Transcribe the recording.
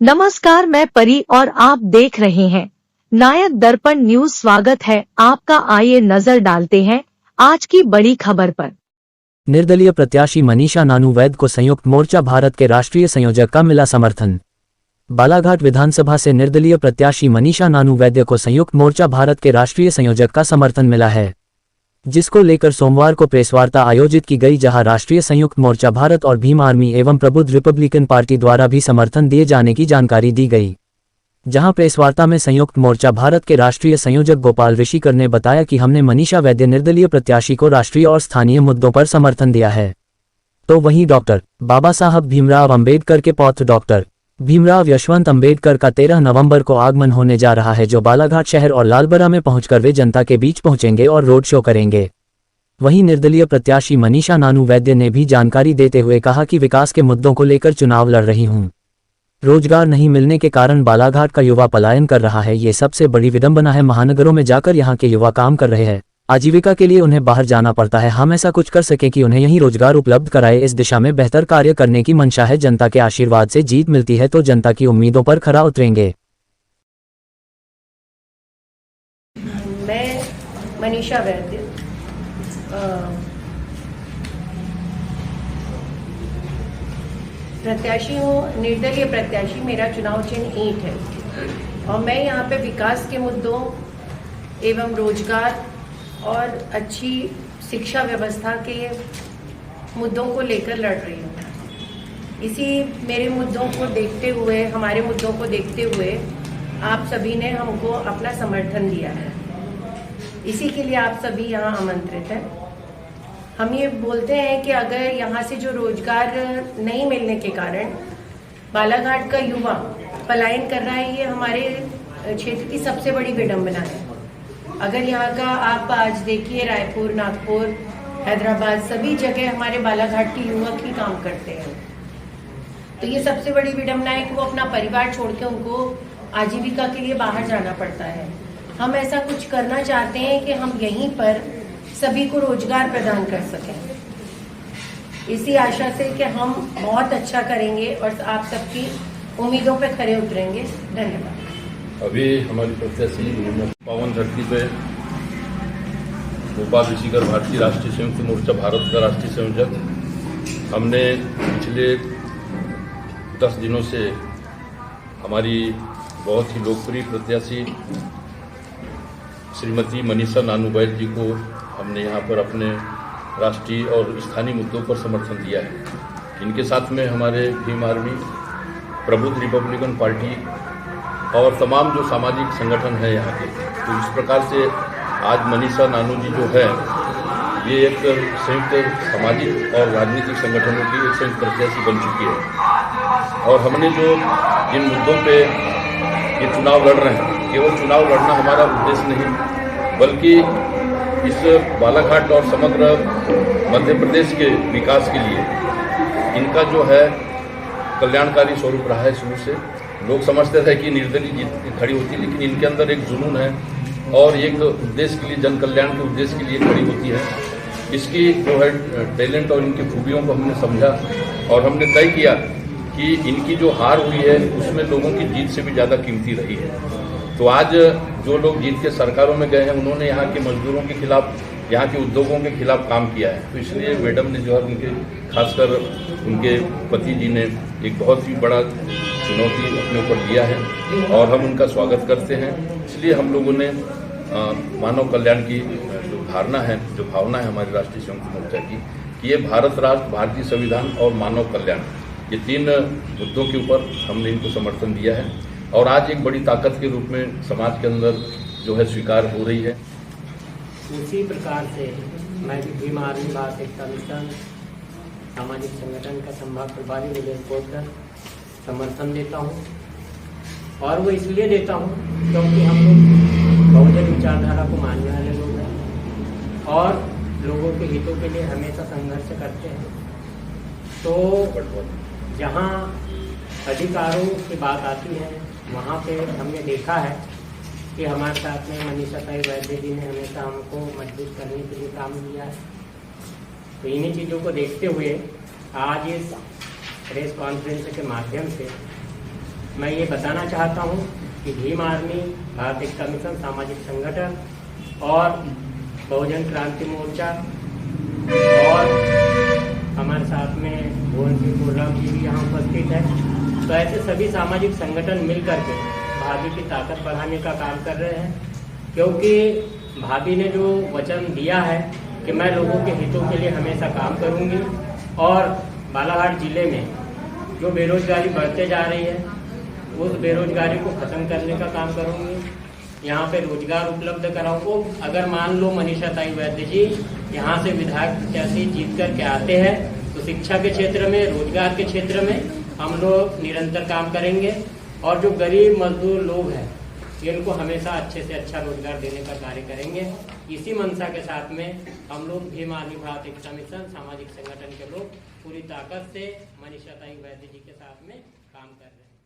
नमस्कार, मैं परी और आप देख रहे हैं नायक दर्पण न्यूज। स्वागत है आपका। आइए नजर डालते हैं आज की बड़ी खबर पर। निर्दलीय प्रत्याशी मनीषा नानू वैद को संयुक्त मोर्चा भारत के राष्ट्रीय संयोजक का मिला समर्थन। बालाघाट विधानसभा से निर्दलीय प्रत्याशी मनीषा नानू वैद्य को संयुक्त मोर्चा भारत के राष्ट्रीय संयोजक का समर्थन मिला है, जिसको लेकर सोमवार को प्रेसवार्ता आयोजित की गई, जहां राष्ट्रीय संयुक्त मोर्चा भारत और भीम आर्मी एवं प्रबुद्ध रिपब्लिकन पार्टी द्वारा भी समर्थन दिए जाने की जानकारी दी गई। जहां प्रेसवार्ता में संयुक्त मोर्चा भारत के राष्ट्रीय संयोजक गोपाल ऋषिकर ने बताया कि हमने मनीषा वैद्य निर्दलीय प्रत्याशी को राष्ट्रीय और स्थानीय मुद्दों पर समर्थन दिया है। तो वहीं डॉक्टर बाबा साहब भीमराव अंबेडकर के पौत्र डॉक्टर भीमराव यशवंत अंबेडकर का 13 नवंबर को आगमन होने जा रहा है, जो बालाघाट शहर और लालबरा में पहुंचकर वे जनता के बीच पहुंचेंगे और रोड शो करेंगे। वहीं निर्दलीय प्रत्याशी मनीषा नानू वैद्य ने भी जानकारी देते हुए कहा कि विकास के मुद्दों को लेकर चुनाव लड़ रही हूं। रोजगार नहीं मिलने के कारण बालाघाट का युवा पलायन कर रहा है, ये सबसे बड़ी विडंबना है। महानगरों में जाकर यहां के युवा काम कर रहे हैं, आजीविका के लिए उन्हें बाहर जाना पड़ता है। हम ऐसा कुछ कर सकें कि उन्हें यहीं रोजगार उपलब्ध कराए। इस दिशा में बेहतर कार्य करने की मंशा है। जनता के आशीर्वाद से जीत मिलती है तो जनता की उम्मीदों पर खरा उतरेंगे। मैं मनीषा वैद्य प्रत्याशी हूँ, निर्दलीय प्रत्याशी। मेरा चुनाव चिन्ह ईंट है और मैं यहाँ पे विकास के मुद्दों एवं रोजगार और अच्छी शिक्षा व्यवस्था के मुद्दों को लेकर लड़ रही हूँ। इसी मेरे मुद्दों को देखते हुए, हमारे मुद्दों को देखते हुए आप सभी ने हमको अपना समर्थन दिया है। इसी के लिए आप सभी यहाँ आमंत्रित हैं। हम ये बोलते हैं कि अगर यहाँ से जो रोजगार नहीं मिलने के कारण बालाघाट का युवा पलायन कर रहा है, ये हमारे क्षेत्र की सबसे बड़ी विडंबना है। अगर यहाँ का आप आज देखिए, रायपुर, नागपुर, हैदराबाद, सभी जगह हमारे बालाघाट के युवक ही काम करते हैं। तो ये सबसे बड़ी विडंबना है कि वो अपना परिवार छोड़ के उनको आजीविका के लिए बाहर जाना पड़ता है। हम ऐसा कुछ करना चाहते हैं कि हम यहीं पर सभी को रोजगार प्रदान कर सकें। इसी आशा से कि हम बहुत अच्छा करेंगे और आप सबकी उम्मीदों पे खरे उतरेंगे। धन्यवाद। अभी हमारी प्रत्याशी पावन धरती पे गोपाल ऋषिकर, भारतीय राष्ट्रीय संयुक्त मोर्चा भारत का राष्ट्रीय संयोजक, हमने पिछले 10 दिनों से हमारी बहुत ही लोकप्रिय प्रत्याशी श्रीमती मनीषा नानू वैद्य जी को हमने यहाँ पर अपने राष्ट्रीय और स्थानीय मुद्दों पर समर्थन दिया है। इनके साथ में हमारे भीम आर्मी, प्रबुद्ध रिपब्लिकन पार्टी और तमाम जो सामाजिक संगठन है यहाँ के। तो इस प्रकार से आज मनीषा नानू जी जो है, ये एक संयुक्त सामाजिक और राजनीतिक संगठनों की एक संयुक्त प्रत्याशी बन चुकी है। और हमने जो जिन मुद्दों पे ये चुनाव लड़ रहे हैं, केवल चुनाव लड़ना हमारा उद्देश्य नहीं, बल्कि इस बालाघाट और समग्र मध्य प्रदेश के विकास के लिए इनका जो है कल्याणकारी स्वरूप रहा है। शुरू से लोग समझते थे कि निर्दलीय जीत खड़ी होती है, लेकिन इनके अंदर एक जुनून है और एक उद्देश्य के लिए, जन कल्याण के उद्देश्य के लिए खड़ी होती है। इसकी जो है टैलेंट और इनकी खूबियों को हमने समझा और हमने तय किया कि इनकी जो हार हुई है उसमें लोगों की जीत से भी ज़्यादा कीमती रही है। तो आज जो लोग जीत के सरकारों में गए हैं, उन्होंने यहाँ के मजदूरों के खिलाफ, यहाँ के उद्योगों के खिलाफ काम किया है। तो इसलिए मैडम ने जो है उनके, खासकर उनके पति जी ने एक बहुत ही बड़ा चुनौती अपने ऊपर लिया है और हम उनका स्वागत करते हैं। इसलिए हम लोगों ने मानव कल्याण की जो धारणा है, जो भावना है हमारे राष्ट्रीय संयुक्त मोर्चा की, कि ये भारत राष्ट्र, भारतीय संविधान और मानव कल्याण, ये 3 मुद्दों के ऊपर हमने इनको समर्थन दिया है और आज एक बड़ी ताकत के रूप में समाज के अंदर जो है स्वीकार हो रही है। उसी प्रकार से मैं भी भीम आर्मी भारत एकता मिशन सामाजिक संगठन का संभाग प्रभारी विजय कोटकर समर्थन देता हूँ। और वो इसलिए देता हूँ क्योंकि हम लोग बहुजन विचारधारा को मानने वाले लोग हैं और लोगों के हितों के लिए हमेशा संघर्ष करते हैं। तो जहाँ अधिकारों की बात आती है, वहाँ पे हमने देखा है कि हमारे साथ में मनीषा वैद्य जी ने हमेशा हमको मजबूत करने के लिए काम किया है। तो इन्हीं चीज़ों को देखते हुए आज इस प्रेस कॉन्फ्रेंस के माध्यम से मैं ये बताना चाहता हूँ कि भीम आर्मी, भारत एकता मिशन, सामाजिक संगठन और बहुजन क्रांति मोर्चा और हमारे साथ में भुवन सिंह कोल्राम जी भी यहाँ उपस्थित है। तो ऐसे सभी सामाजिक संगठन मिलकर के भाभी की ताकत बढ़ाने का काम कर रहे हैं, क्योंकि भाभी ने जो वचन दिया है कि मैं लोगों के हितों के लिए हमेशा काम करूंगी और बालाघाट जिले में जो बेरोजगारी बढ़ते जा रही है उस बेरोजगारी को खत्म करने का काम करूंगी, यहाँ पे रोजगार उपलब्ध कराऊंगा। अगर मान लो मनीषा ताई वैद्य जी यहाँ से विधायक प्रत्याशी जीत करके आते हैं तो शिक्षा के क्षेत्र में, रोजगार के क्षेत्र में हम लोग निरंतर काम करेंगे और जो गरीब मजदूर लोग हैं इनको हमेशा अच्छे से अच्छा रोजगार देने का कार्य करेंगे। इसी मंशा के साथ में हम लोग भीम आर्मी, भारत एकता मिशन, सामाजिक संगठन के लोग पूरी ताकत से मनीषा ताई वैद्य जी के साथ में काम कर रहे हैं।